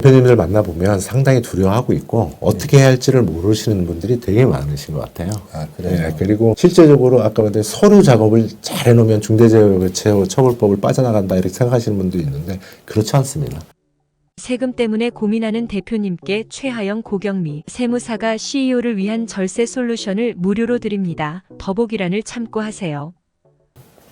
대표님들 만나보면 상당히 두려워하고 있고 어떻게 해야 할지를 모르시는 분들이 되게 많으신 것 같아요. 아, 그래요? 네, 그리고 실제적으로 아까 말한 서류 작업을 잘 해놓으면 중대재해처벌법을 빠져나간다 이렇게 생각하시는 분도 있는데 그렇지 않습니다. 세금 때문에 고민하는 대표님께 최하영 고경미 세무사가 CEO를 위한 절세 솔루션을 무료로 드립니다. 더보기란을 참고하세요.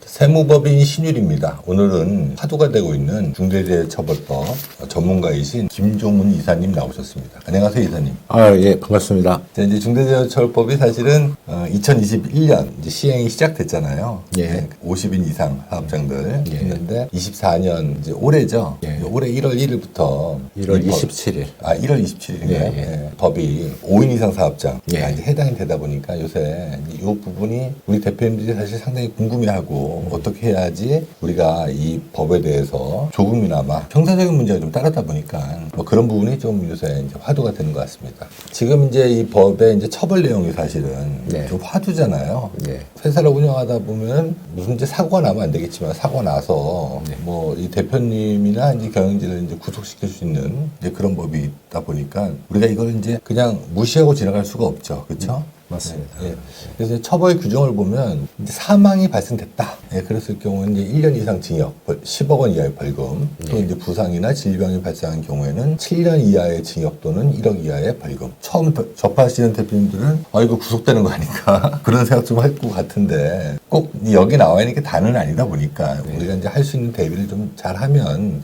세무법인 신율입니다. 오늘은 화두가 되고 있는 중대재해처벌법 전문가이신 김종훈 이사님 나오셨습니다. 안녕하세요, 이사님. 예, 반갑습니다. 이제 중대재해처벌법이 사실은 2021년 이제 시행이 시작됐잖아요. 예. 50인 이상 사업장들 예. 했는데 24년 이제 올해죠. 예. 올해 1월 1일부터 1월 27일. 1월 27일인가요? 예. 법이 5인 이상 사업장 예. 이제 해당이 되다 보니까 요새 이 부분이 우리 대표님들이 사실 상당히 궁금해하고 어떻게 해야지 우리가 이 법에 대해서 조금이나마 형사적인 문제가 좀 따르다 보니까 뭐 그런 부분이 좀 요새 이제 화두가 되는 것 같습니다. 지금 이제 이 법의 이제 처벌 내용이 사실은 네. 좀 화두잖아요. 예. 회사를 운영하다 보면 무슨 이제 사고가 나면 안 되겠지만 사고 나서 네. 뭐 이 대표님이나 이제 경영진을 이제 구속시킬 수 있는 이제 그런 법이 있다 보니까 우리가 이걸 이제 그냥 무시하고 지나갈 수가 없죠. 그렇죠? 맞습니다. 예. 그래서 처벌 규정을 보면 이제 사망이 발생됐다. 예, 그랬을 경우는 이제 1년 이상 징역, 10억 원 이하의 벌금, 또 이제 부상이나 질병이 발생한 경우에는 7년 이하의 징역 또는 1억 이하의 벌금. 처음 접하시는 대표님들은 이거 구속되는 거 아닌가 그런 생각 좀 할 것 같은데 꼭 여기 나와 있는 게 다는 아니다 보니까 우리가 이제 할 수 있는 대비를 좀 잘하면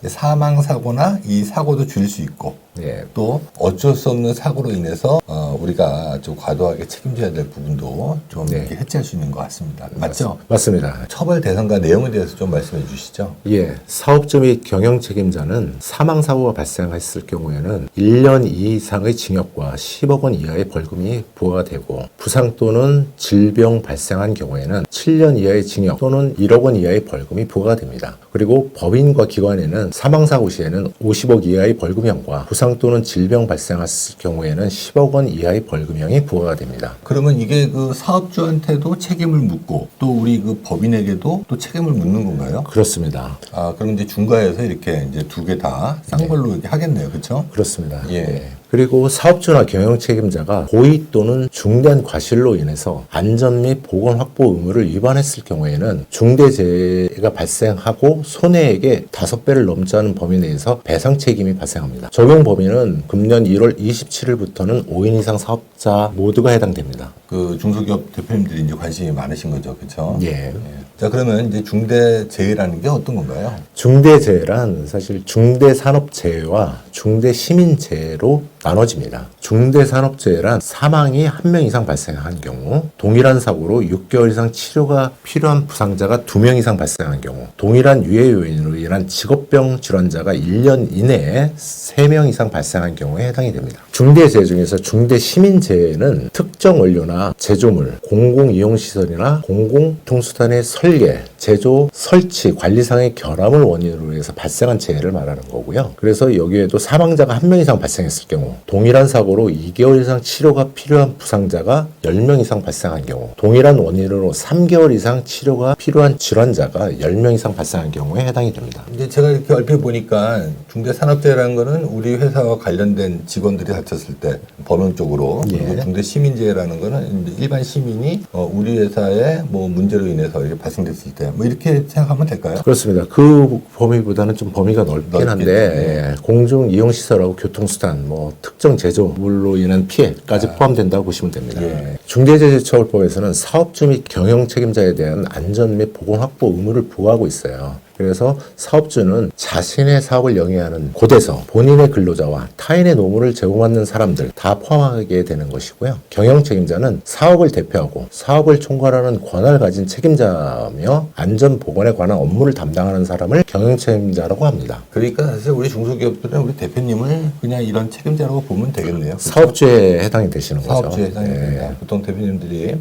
사망 사고나 이 사고도 줄일 수 있고 예. 또 어쩔 수 없는 사고로 인해서 우리가 좀 과도하게 책임져야 될 부분도 좀 네. 이렇게 해체할 수 있는 것 같습니다. 맞죠? 맞습니다. 처벌 대상과 내용에 대해서 좀 말씀해 주시죠. 예, 사업주 및 경영 책임자는 사망사고가 발생했을 경우에는 1년 이상의 징역과 10억 원 이하의 벌금이 부과가 되고 부상 또는 질병 발생한 경우에는 7년 이하의 징역 또는 1억 원 이하의 벌금이 부과가 됩니다. 그리고 법인과 기관에는 사망사고 시에는 50억 이하의 벌금형과 부상 또는 질병 발생했을 경우에는 10억 원 이하의 벌금형이 부과가 됩니다. 그러면 이게 그 사업주한테도 책임을 묻고 또 우리 그 법인에게도 또 책임을 묻는 건가요? 그렇습니다. 그럼 이제 중과에서 이렇게 이제 두 개 다 쌍벌로 이렇게 하겠네요. 그렇죠? 그렇습니다. 예. 그리고 사업주나 경영 책임자가 고의 또는 중대한 과실로 인해서 안전 및 보건 확보 의무를 위반했을 경우에는 중대재해가 발생하고 손해액의 5배를 넘지 않은 범위 내에서 배상 책임이 발생합니다. 적용 범위는 금년 1월 27일부터는 5인 이상 사업자 모두가 해당됩니다. 그 중소기업 대표님들이 이제 관심이 많으신 거죠. 그렇죠? 예. 자, 그러면 이제 중대재해라는 게 어떤 건가요? 중대재해란 사실 중대산업재해와 중대시민재해로 나눠집니다. 중대산업재해란 사망이 1명 이상 발생한 경우, 동일한 사고로 6개월 이상 치료가 필요한 부상자가 2명 이상 발생한 경우, 동일한 유해 요인으로 인한 직업병 질환자가 1년 이내에 3명 이상 발생한 경우에 해당이 됩니다. 중대재해 중에서 중대시민재해는 특정 원료나 제조물, 공공이용시설이나 공공통수단의 설계, 제조, 설치, 관리상의 결함을 원인으로 해서 발생한 재해를 말하는 거고요. 그래서 여기에도 사망자가 1명 이상 발생했을 경우, 동일한 사고로 2개월 이상 치료가 필요한 부상자가 10명 이상 발생한 경우, 동일한 원인으로 3개월 이상 치료가 필요한 질환자가 10명 이상 발생한 경우에 해당이 됩니다. 이제 제가 이렇게 얼핏 보니까 중대산업재해라는 거는 우리 회사와 관련된 직원들이 다쳤을 때 범용 쪽으로, 그리고 예. 중대시민재해라는 거는 이제 일반 시민이 우리 회사에 뭐 문제로 인해서 이렇게 발생됐을 때 뭐 이렇게 생각하면 될까요? 그렇습니다. 그 범위보다는 좀 범위가 넓긴 한데 넓겠죠. 공중이용시설하고 교통수단, 뭐 특정 제조물로 인한 피해까지 포함된다고 보시면 됩니다. 예. 중대재해처벌법에서는 사업주 및 경영 책임자에 대한 안전 및 보건 확보 의무를 부과하고 있어요. 그래서 사업주는 자신의 사업을 영위하는 곳에서 본인의 근로자와 타인의 노무를 제공하는 사람들 다 포함하게 되는 것이고요. 경영 책임자는 사업을 대표하고 사업을 총괄하는 권한을 가진 책임자며 안전 보건에 관한 업무를 담당하는 사람을 경영 책임자라고 합니다. 그러니까 사실 우리 중소기업들은 우리 대표님을 그냥 이런 책임자라고 보면 되겠네요. 그렇죠? 사업주에 해당이 되시는 거죠. 사업주에 해당이 됩니다. 보통 대표님들이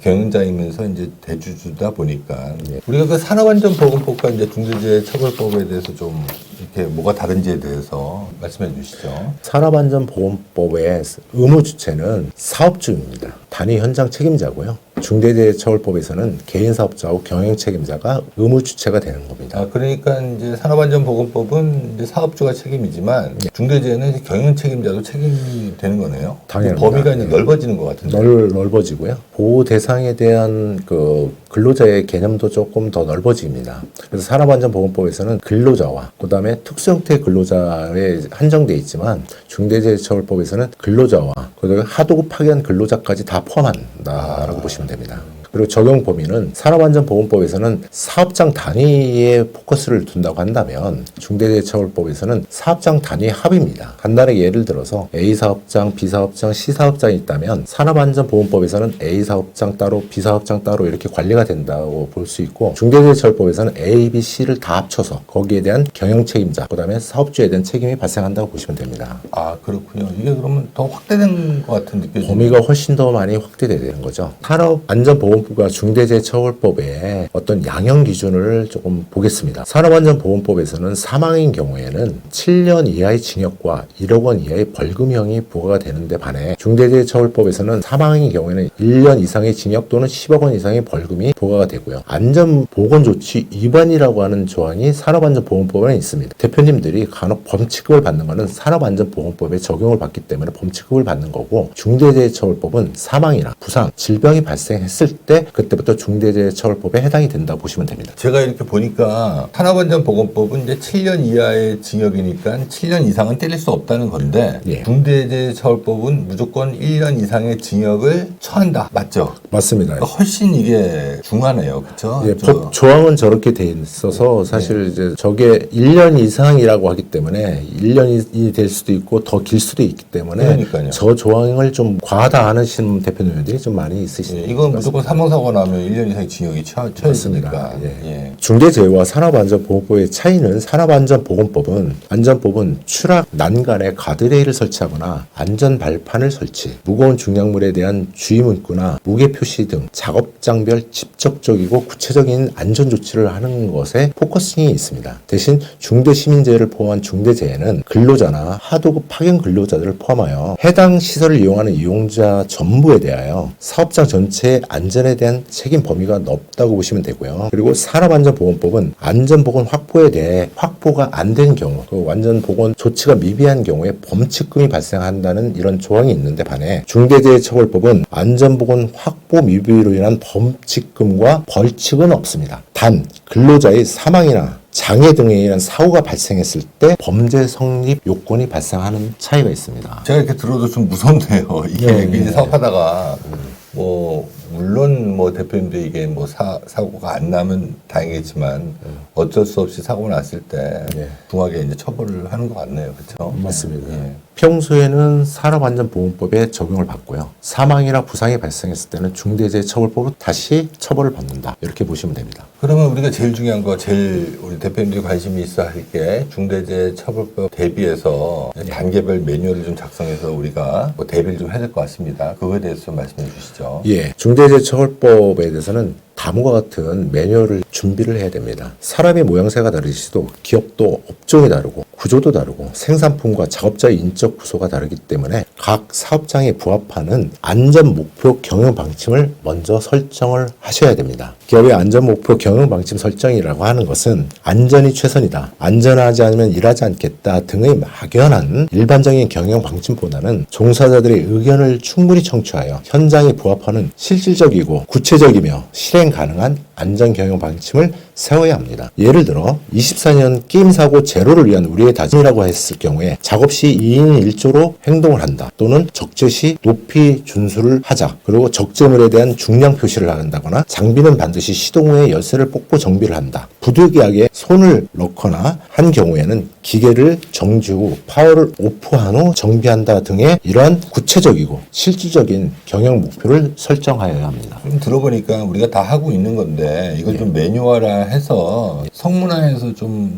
경영자이면서 이제 대주주다 보니까 우리가 그 산업안전보건법과 이제 중대재해처벌법에 대해서 좀 이렇게 뭐가 다른지에 대해서 말씀해 주시죠. 산업안전보건법의 의무 주체는 사업주입니다. 단위 현장 책임자고요. 중대재해처벌법에서는 개인 사업자하고 경영 책임자가 의무 주체가 되는 겁니다. 아, 그러니까 이제 산업안전보건법은 이제 사업주가 책임이지만 중대재해는 이제 경영 책임자도 책임이 되는 거네요. 당연합니다. 범위가 이제 넓어지는 것 같은데. 넓어지고요. 보호 대상에 대한 그 근로자의 개념도 조금 더 넓어집니다. 그래서 산업안전보건법에서는 근로자와 그다음에 특수형태의 근로자에 한정돼 있지만 중대재해처벌법에서는 근로자와 그다음에 하도급 파견 근로자까지 다 포함한다라고 보시면 됩니다. 그리고 적용 범위는 산업안전보건법에서는 사업장 단위에 포커스를 둔다고 한다면 중대재해처벌법에서는 사업장 단위 합의입니다. 간단하게 예를 들어서 A 사업장, B 사업장, C 사업장이 있다면 산업안전보건법에서는 A 사업장 따로, B 사업장 따로 이렇게 관리가 된다고 볼 수 있고 중대재해처벌법에서는 A, B, C를 다 합쳐서 거기에 대한 경영 책임자, 그다음에 사업주에 대한 책임이 발생한다고 보시면 됩니다. 아, 그렇군요. 이게 그러면 더 확대된 것 같은 느낌이 범위가 훨씬 더 많이 확대되는 거죠. 산업안전보건부가 중대재해처벌법에 어떤 양형 기준을 조금 보겠습니다. 산업안전보건법에서는 사망인 경우에는 7년 이하의 징역과 1억 원 이하의 벌금형이 부과가 되는데 반해 중대재해처벌법에서는 사망인 경우에는 1년 이상의 징역 또는 10억 원 이상의 벌금이 부과가 되고요. 안전보건조치 위반이라고 하는 조항이 산업안전보건법에 있습니다. 대표님들이 간혹 범칙금을 받는 것은 산업안전보건법에 적용을 받기 때문에 범칙금을 받는 거고 중대재해처벌법은 사망이나 부상, 질병이 발생했을 때 그때부터 중대재해처벌법에 해당이 된다고 보시면 됩니다. 제가 이렇게 보니까 산업안전보건법은 이제 7년 이하의 징역이니까 7년 이상은 때릴 수 없다는 건데 예. 중대재해처벌법은 무조건 1년 이상의 징역을 처한다. 맞죠? 맞습니다. 그러니까 훨씬 이게 중하네요. 그렇죠? 예, 법 조항은 저렇게 돼 있어서 사실 이제 저게 1년 이상이라고 하기 때문에 1년이 될 수도 있고 더 길 수도 있기 때문에 그러니까요. 저 조항을 좀 과하다 하시는 대표님들이 좀 많이 있으십니다. 이건 무조건 사망사고 나면 1년 이상의 징역이 처해지니까. 맞습니다. 예. 중대재해와 산업안전보건법의 차이는 산업안전보건법은 안전법은 추락 난간에 가드레일을 설치하거나 안전발판을 설치, 무거운 중량물에 대한 주의 문구나 무게 표시 등 작업장별 직접적이고 구체적인 안전조치를 하는 것에 포커싱이 있습니다. 대신 중대시민재해를 포함한 중대재해는 근로자나 하도급 파견 근로자들을 포함하여 해당 시설을 이용하는 이용자 전부에 대하여 사업장 전체의 안전에 대한 책임 범위가 넓다고 보시면 되고요. 그리고 산업안전보건법은 안전보건 확보에 대해 확보가 안 된 경우, 그 완전보건 조치가 미비한 경우에 범칙금이 발생한다는 이런 조항이 있는데 반해 중대재해처벌법은 안전보건 확보 미비로 인한 범칙금과 벌칙은 없습니다. 단 근로자의 사망이나 장애 등에 의한 사고가 발생했을 때 범죄 성립 요건이 발생하는 차이가 있습니다. 제가 이렇게 들어도 좀 무섭네요. 이게 이제 사업하다가 물론 대표님도 이게 사고가 안 나면 다행이겠지만 어쩔 수 없이 사고가 났을 때 붕하게 이제 처벌을 하는 것 같네요. 그렇죠? 맞습니다. 평소에는 산업안전보건법에 적용을 받고요. 사망이나 부상이 발생했을 때는 중대재해처벌법으로 다시 처벌을 받는다. 이렇게 보시면 됩니다. 그러면 우리가 제일 중요한 거, 제일 우리 대표님들이 관심이 있어 할 게 중대재해처벌법 대비해서 단계별 매뉴얼을 좀 작성해서 우리가 대비를 좀 해야 될 것 같습니다. 그거에 대해서 좀 말씀해 주시죠. 예, 중대재해처벌법에 대해서는 다음과 같은 매뉴얼을 준비를 해야 됩니다. 사람의 모양새가 다르시도 기업도 업종이 다르고 구조도 다르고 생산품과 작업자의 인적 구조가 다르기 때문에 각 사업장에 부합하는 안전 목표 경영 방침을 먼저 설정을 하셔야 됩니다. 기업의 안전 목표 경영 방침 설정이라고 하는 것은 안전이 최선이다, 안전하지 않으면 일하지 않겠다 등의 막연한 일반적인 경영 방침보다는 종사자들의 의견을 충분히 청취하여 현장에 부합하는 실질적이고 구체적이며 실행 가능한 안전 경영 방침을 세워야 합니다. 예를 들어 24년 게임 사고 제로를 위한 우리의 다짐이라고 했을 경우에 작업 시 2인 1조로 행동을 한다, 또는 적재 시 높이 준수를 하자, 그리고 적재물에 대한 중량 표시를 한다거나 장비는 반드시 시동 후에 열쇠를 뽑고 정비를 한다, 부득이하게 손을 넣거나 한 경우에는 기계를 정지 후 파워를 오프한 후 정비한다 등의 이러한 구체적이고 실질적인 경영 목표를 설정하여야 합니다. 좀 들어보니까 우리가 다 하고 있는 건데 이걸 좀 매뉴얼화 해서 성문화해서 좀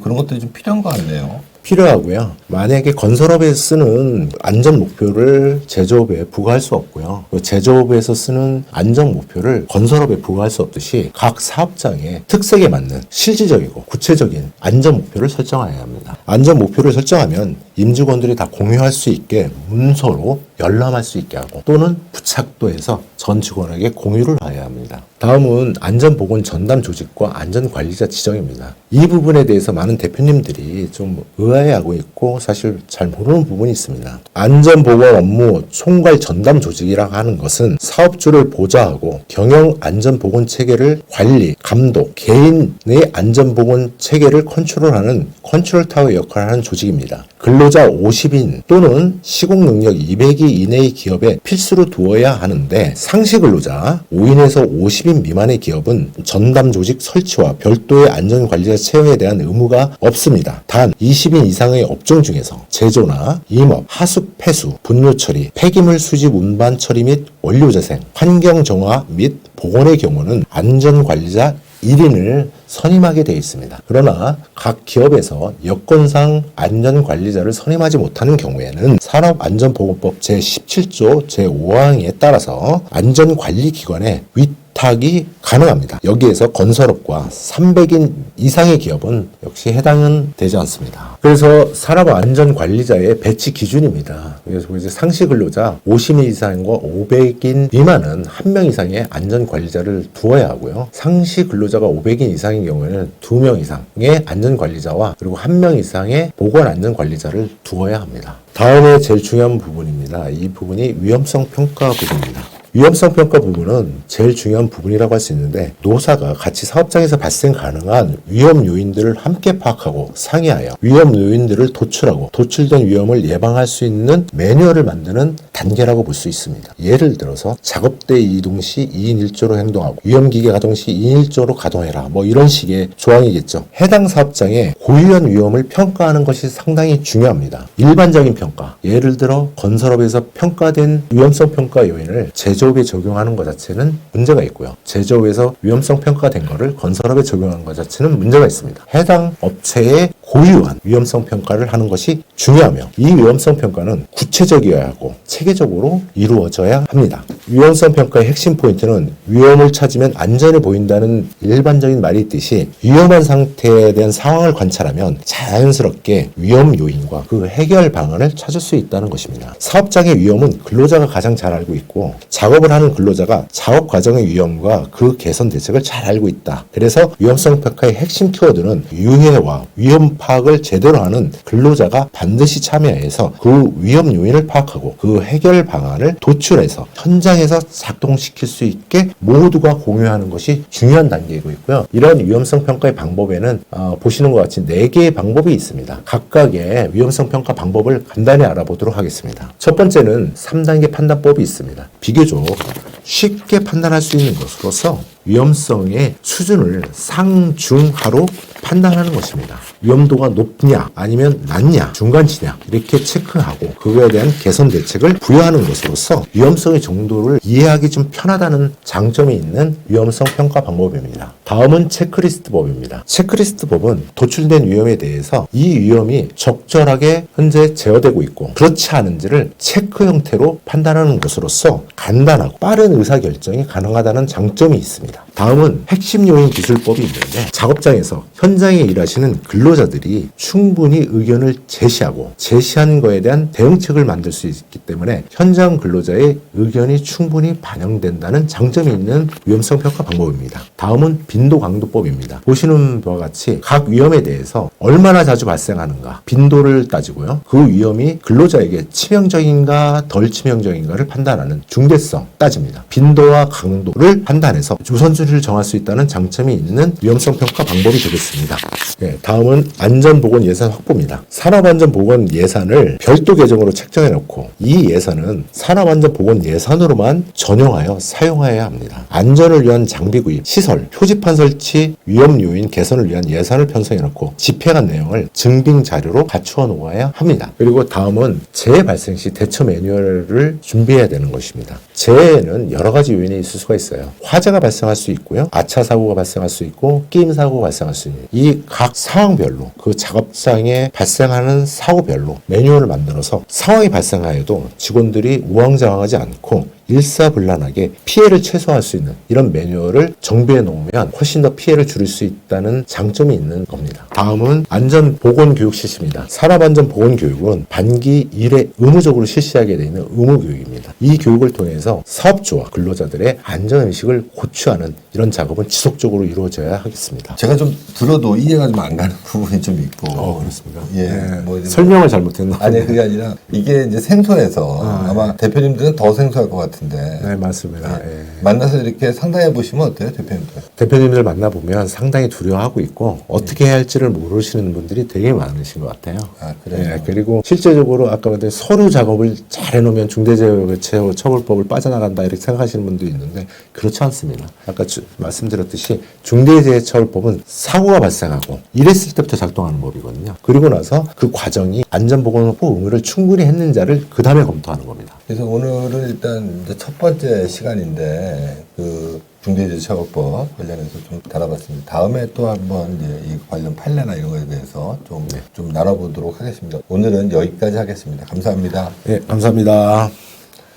그런 것들이 좀 필요한 것 같네요. 필요하고요. 만약에 건설업에 쓰는 안전 목표를 제조업에 부과할 수 없고요. 제조업에서 쓰는 안전 목표를 건설업에 부과할 수 없듯이 각 사업장의 특색에 맞는 실질적이고 구체적인 안전 목표를 설정해야 합니다. 안전 목표를 설정하면 임직원들이 다 공유할 수 있게 문서로 열람할 수 있게 하고 또는 부착도해서 전 직원에게 공유를 해야 합니다. 다음은 안전보건 전담 조직과 안전관리자 지정입니다. 이 부분에 대해서 많은 대표님들이 좀 의아해하고 있고 사실 잘 모르는 부분이 있습니다. 안전보건 업무 총괄 전담 조직이라고 하는 것은 사업주를 보좌하고 경영 안전보건 체계를 관리, 감독, 개인의 안전보건 체계를 컨트롤하는 컨트롤타워 역할을 하는 조직입니다. 근로자 50인 또는 시공 능력 200인 이내의 기업에 필수로 두어야 하는데 상시 근로자 5인에서 50인 미만의 기업은 전담 조직 설치와 별도의 안전관리자 채용에 대한 의무가 없습니다. 단 20인 이상의 업종 중에서 제조나 임업, 하숙, 폐수, 분뇨 처리, 폐기물 수집 운반 처리 및 원료 재생, 환경 정화 및 보건의 경우는 안전관리자 1인을 선임하게 되어 있습니다. 그러나 각 기업에서 여건상 안전관리자를 선임하지 못하는 경우에는 산업안전보건법 제17조 제5항에 따라서 안전관리기관에 위탁이 가능합니다. 여기에서 건설업과 300인 이상의 기업은 역시 해당은 되지 않습니다. 그래서 산업안전관리자의 배치 기준입니다. 그래서 이제 상시 근로자 50인 이상과 500인 미만은 1명 이상의 안전관리자를 두어야 하고요. 상시 근로자가 500인 이상인 경우에는 2명 이상의 안전관리자와 그리고 1명 이상의 보건안전관리자를 두어야 합니다. 다음에 제일 중요한 부분입니다. 이 부분이 위험성 평가 부분입니다. 위험성 평가 부분은 제일 중요한 부분이라고 할 수 있는데 노사가 같이 사업장에서 발생 가능한 위험 요인들을 함께 파악하고 상의하여 위험 요인들을 도출하고 도출된 위험을 예방할 수 있는 매뉴얼을 만드는 단계라고 볼 수 있습니다. 예를 들어서 작업대 이동 시 2인 1조로 행동하고 위험기계 가동 시 2인 1조로 가동해라 뭐 이런 식의 조항이겠죠. 해당 사업장의 고유한 위험을 평가하는 것이 상당히 중요합니다. 일반적인 평가, 예를 들어 건설업에서 평가된 위험성 평가 요인을 제조업에 적용하는 것 자체는 문제가 있고요. 제조업에서 위험성 평가된 것을 건설업에 적용하는 것 자체는 문제가 있습니다. 해당 업체의 고유한 위험성 평가를 하는 것이 중요하며 이 위험성 평가는 구체적이어야 하고 체계적으로 이루어져야 합니다. 위험성 평가의 핵심 포인트는 위험을 찾으면 안전해 보인다는 일반적인 말이 있듯이 위험한 상태에 대한 상황을 관찰하면 자연스럽게 위험 요인과 그 해결 방안을 찾을 수 있다는 것입니다. 사업장의 위험은 근로자가 가장 잘 알고 있고 작업을 하는 근로자가 작업 과정의 위험과 그 개선 대책을 잘 알고 있다. 그래서 위험성 평가의 핵심 키워드는 유해와 위험 파악을 제대로 하는 근로자가 반드시 참여해서 그 위험 요인을 파악하고 그 해결 방안을 도출해서 현장에서 작동시킬 수 있게 모두가 공유하는 것이 중요한 단계이고 있고요. 이런 위험성 평가의 방법에는 보시는 것 같이 4개의 방법이 있습니다. 각각의 위험성 평가 방법을 간단히 알아보도록 하겠습니다. 첫 번째는 3단계 판단법이 있습니다. 비교적 쉽게 판단할 수 있는 것으로서 위험성의 수준을 상중하로 판단하는 것입니다. 위험도가 높냐 아니면 낮냐 중간치냐 이렇게 체크하고 그거에 대한 개선 대책을 부여하는 것으로서 위험성의 정도를 이해하기 좀 편하다는 장점이 있는 위험성 평가 방법입니다. 다음은 체크리스트법입니다. 체크리스트법은 도출된 위험에 대해서 이 위험이 적절하게 현재 제어되고 있고 그렇지 않은지를 체크 형태로 판단하는 것으로서 간단하고 빠른 의사결정이 가능하다는 장점이 있습니다. 다음은 핵심 요인 기술법이 있는데 작업장에서 현장에 일하시는 근로자들이 충분히 의견을 제시하고 제시한 거에 대한 대응책을 만들 수 있기 때문에 현장 근로자의 의견이 충분히 반영된다는 장점이 있는 위험성 평가 방법입니다. 다음은 빈도 강도법입니다. 보시는 바와 같이 각 위험에 대해서 얼마나 자주 발생하는가 빈도를 따지고요. 그 위험이 근로자에게 치명적인가 덜 치명적인가를 판단하는 중대성 따집니다. 빈도와 강도를 판단해서 우선순위를 정할 수 있다는 장점이 있는 위험성 평가 방법이 되겠습니다. 네, 다음은 안전보건 예산 확보입니다. 산업안전보건 예산을 별도 계정으로 책정해 놓고 이 예산은 산업안전보건 예산으로만 전용하여 사용해야 합니다. 안전을 위한 장비 구입, 시설, 표지판 설치, 위험 요인 개선을 위한 예산을 편성해 놓고 집행한 내용을 증빙 자료로 갖추어 놓아야 합니다. 그리고 다음은 재해 발생 시 대처 매뉴얼을 준비해야 되는 것입니다. 재해에는 여러 가지 요인이 있을 수가 있어요. 화재가 발생할 수 있고요. 아차 사고가 발생할 수 있고 끼임 사고가 발생할 수 있는 이 각 상황별로 그 작업장에 발생하는 사고별로 매뉴얼을 만들어서 상황이 발생하여도 직원들이 우왕좌왕하지 않고 일사불란하게 피해를 최소화할 수 있는 이런 매뉴얼을 정비해 놓으면 훨씬 더 피해를 줄일 수 있다는 장점이 있는 겁니다. 다음은 안전보건교육 실시입니다. 산업안전보건교육은 반기 1회 의무적으로 실시하게 되어 있는 의무교육입니다. 이 교육을 통해서 사업주와 근로자들의 안전의식을 고취하는 이런 작업은 지속적으로 이루어져야 하겠습니다. 제가 좀 들어도 이해가 좀 안 가는 부분이 좀 있고. 그렇습니다. 예. 네, 뭐 이제 설명을 잘못했나? 아니 그게 아니라 이게 이제 생소해서 아마 대표님들은 더 생소할 것 같은데. 네, 맞습니다. 예. 만나서 이렇게 상담해 보시면 어때요, 대표님들? 대표님들 만나보면 상당히 두려워하고 있고 어떻게 해야 할지를 모르시는 분들이 되게 많으신 것 같아요. 아, 그래요? 예, 그리고 실제적으로 아까 말한 서류 작업을 잘 해놓으면 중대재해처벌법을 빠져나간다 이렇게 생각하시는 분도 있는데 그렇지 않습니다. 아까 말씀드렸듯이 중대재해처벌법은 사고가 발생하고 이랬을 때부터 작동하는 법이거든요. 그리고 나서 그 과정이 안전보건법 의무를 충분히 했는지를 그 다음에 검토하는 겁니다. 그래서 오늘은 일단 이제 첫 번째 시간인데 그 중대재해처벌법 관련해서 좀 다뤄봤습니다. 다음에 또 한번 이제 이 관련 판례나 이런 거에 대해서 좀 나눠보도록 하겠습니다. 오늘은 여기까지 하겠습니다. 감사합니다. 네, 감사합니다.